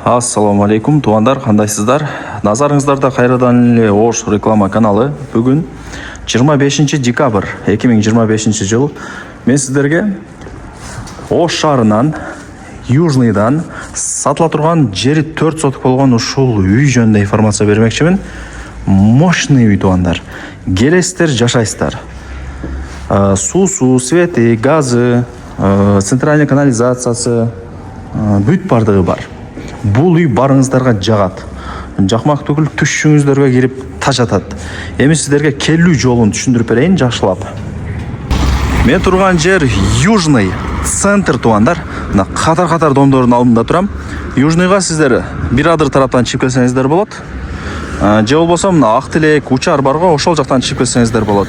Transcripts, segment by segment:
Ассаламу алейкум, туғандар, қандайсыздар? Назарыңыздарда қайрадан эле Ош реклама каналы. Бүгін 25 декабрь 2025 жыл мен сіздерге Ош шаарынан Южныйдан сатыла турган жери 4 соток болгон ушул үй жөнүндө информация бермекчимин. Мощный үй туғандар. Келесиздер, жашайсыздар. Суусу, свети, газы, центральный канализациясы бүт бардыгы бар. Бул үй барыңыздарга жагат. Жакмак түгүл түшүңүздөргө кирип тажатат. Эми сиздерге келүү жолун түшүндүрүп берейин жакшылап. Мен турган жер Южный центр туғандар. Мына катар домдордун алдында турам. Южныйга сиздер бир адыр тараптан чыгып келсеңиздер болот. Же болбосо мына ак тилек учар барго, ошол жактан чыгып келсеңиздер болот.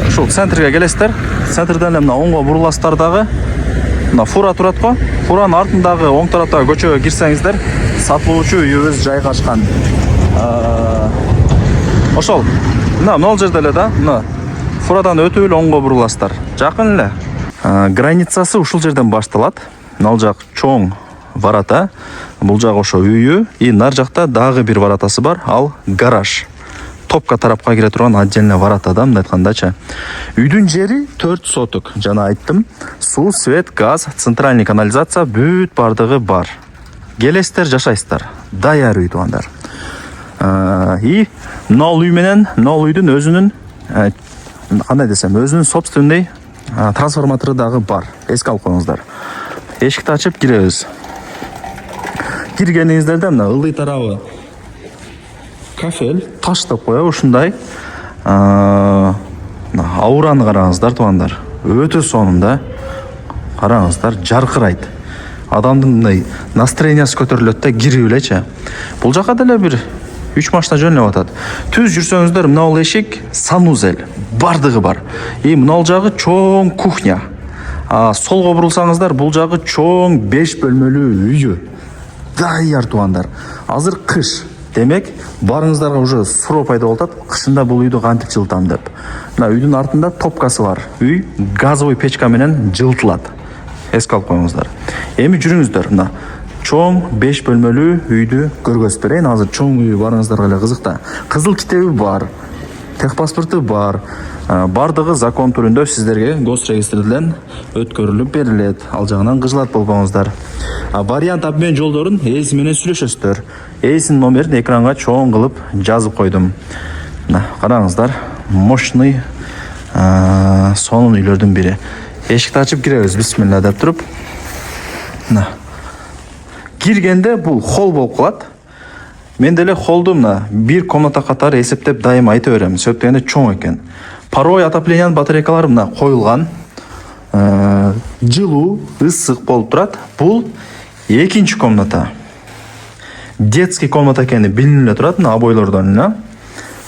Ушул центрге келесиздер. Центрден мына оңго буруласыздар дагы. Мына фура турат го. Фуранын артындагы оң тараптагы көчөгө кирсеңиздер, сатылуучу үйүбүз жайгашкан. Ошол. Мына могул жерде эле да. Мына фурадан өтүп эле оңго буруласыздар. Жакын эле. Границасы ушул жерден башталат. Мына жак чоң варата. Бул жак ошо үйү, и нар жакта дагы бир варатасы бар. Ал гараж. Топка тарапка кире турган отдельно варатада, мындай айткандачы. Үйдүн жери 4 соток. Жана айттым, суу, свет, газ, центральный канализация бүт бардыгы бар. Келесиздер, жашайсыздар. Даяр үй туғандар. И мынау үй менен, мынау үйдүн өзүнүн кандай десем, өзүнүн собственный трансформатору дагы бар. Эске алып коюңуздар. Эшикти ачып киребиз. Киргениңиздерде мына ылдый тарабы кафель, таш деп коебу, ушундай аураны караңыздар туғандар. Өтө сонунда. Караңыздар, жаркырайт. Адамдын мындай настроениясы көтөрүлөт да, кирип элечи. Бул жака деле бир 3 машина жөнөп атат. Түз жүрсөңүздөр, мына бул эшик санузел, бардыгы бар. И мына жагы чоң кухня. Солго бурулсаңыздар, бул жагы чоң 5 бөлмөлүү үйү. Даяр туғандар. Азыр кыш. Демек, барыңыздарга уже суроо пайда болот, кышында бул үйдү кантип жылытам деп. Мына үйдүн артында топкасы бар. Үй газовый печка менен жылытылат. Эске алып коюңуздар. Эми жүрүңүздөр. Мына чоң 5 бөлмөлүү үйдү көргөзүп берейин. Азыр чоң үй барыңыздарга эле кызыкта. Кызыл китеби бар. Техпаспорту бар. Бардыгы закон түрүндө сиздерге госрегистрден өткөрүлүп берилет. Ал жагынан кыжылат болбоңуздар. Вариант обмен жолдорун ээси менен сүйлөшөсүздөр. Ээсинин номерин экранга чоң кылып жазып койдум. Мына караңыздар, мощный сонун үйлөрдүн бири. Эшикти ачып киребиз, бисмилла деп туруп. Мына киргенде бул холл болуп калат. Мен деле холлду мына бир комната катары эсептеп дайым айта берем. Себеп дегенде чоң экен. Паровой отоплениянын батарейкалары мына коюлган. Жылуу, ысык болуп турат. Бул экинчи комната. Детский комната экени билинип эле турат, мына обойлордон эле.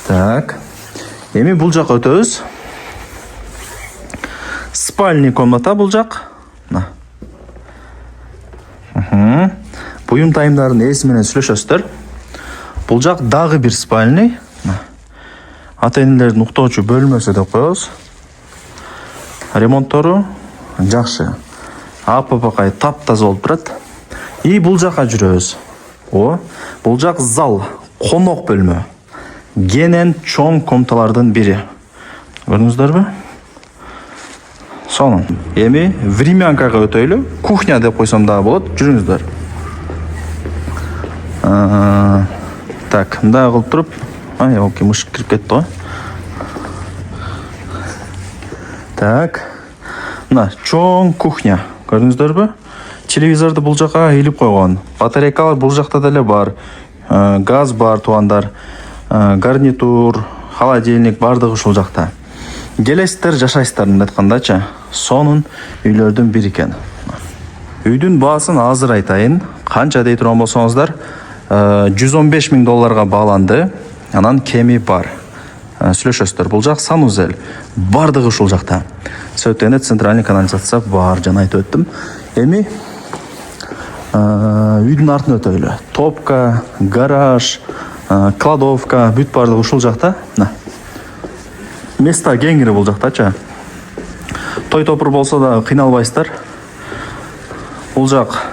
Так. Эми бул жака өтөбүз. Спальный комната бул жак. Мына. Буюм тайымдарын ээси менен сүйлөшөсүздөр. Бул жак дагы бир спальный. Ата-энелердин уктоочу бөлмөсү деп коебуз. Ремонттору жакшы. Апапакай таптаза болуп турат. И бул жака жүрөбүз. Бул жак зал, конок бөлмө. Генен чоң комнаталардын бири. Көрдүңүздөрбү? Сонун. Эми времянкага өтөйлү. Кухня деп койсом дагы болот. Жүрүңүздөр. Так, мындай кылып туруп, окей, мышык кирип кетти го. Так. Мына чоң кухня. Көрдүңүздөрбү? Телевизорду бул жака илип койгон. Батарейкалар бул жакта деле бар. Газ бар туғандар. Гарнитур, холодильник бардыгы ушул жакта. Келесиздер, жашайсыздар деп айткандачы. Сонун үйлөрдүн бири экен. Үйдүн баасын азыр айтайын. Канча дей турган болсоңуздар, $115,000 бааланды. Анан кеми бар. Сүйлөшөсүздөр. Бул жак санузел. Бардыгы ушул жакта. Сөйткөндө центральный канализация бар, жана айтып өттүм. Эми үйдүн артына өтөйлү. Топка, гараж, кладовка, бүт бардыгы ушул жакта. Места кеңири бул жактачы. Той топур болсо да кыйналбайсыздар. Бул жак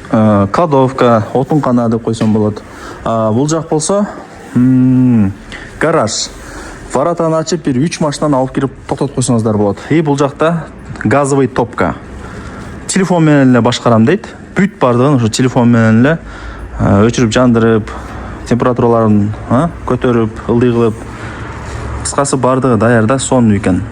кладовка, отункана деп койсом болот. Бул жак болсо гараж. Воротаны ачып бир 3 машинаны алып кирип токтотуп койсоңуздар болот. Бул жакта газовый топка. Телефон менен эле башкарам дейт. Бүт бардыгын ушу телефон менен эле өчүрүп жандырып, температураларын көтөрүп, ылдый кылып, кыскасы бардыгы даярда сонун экен.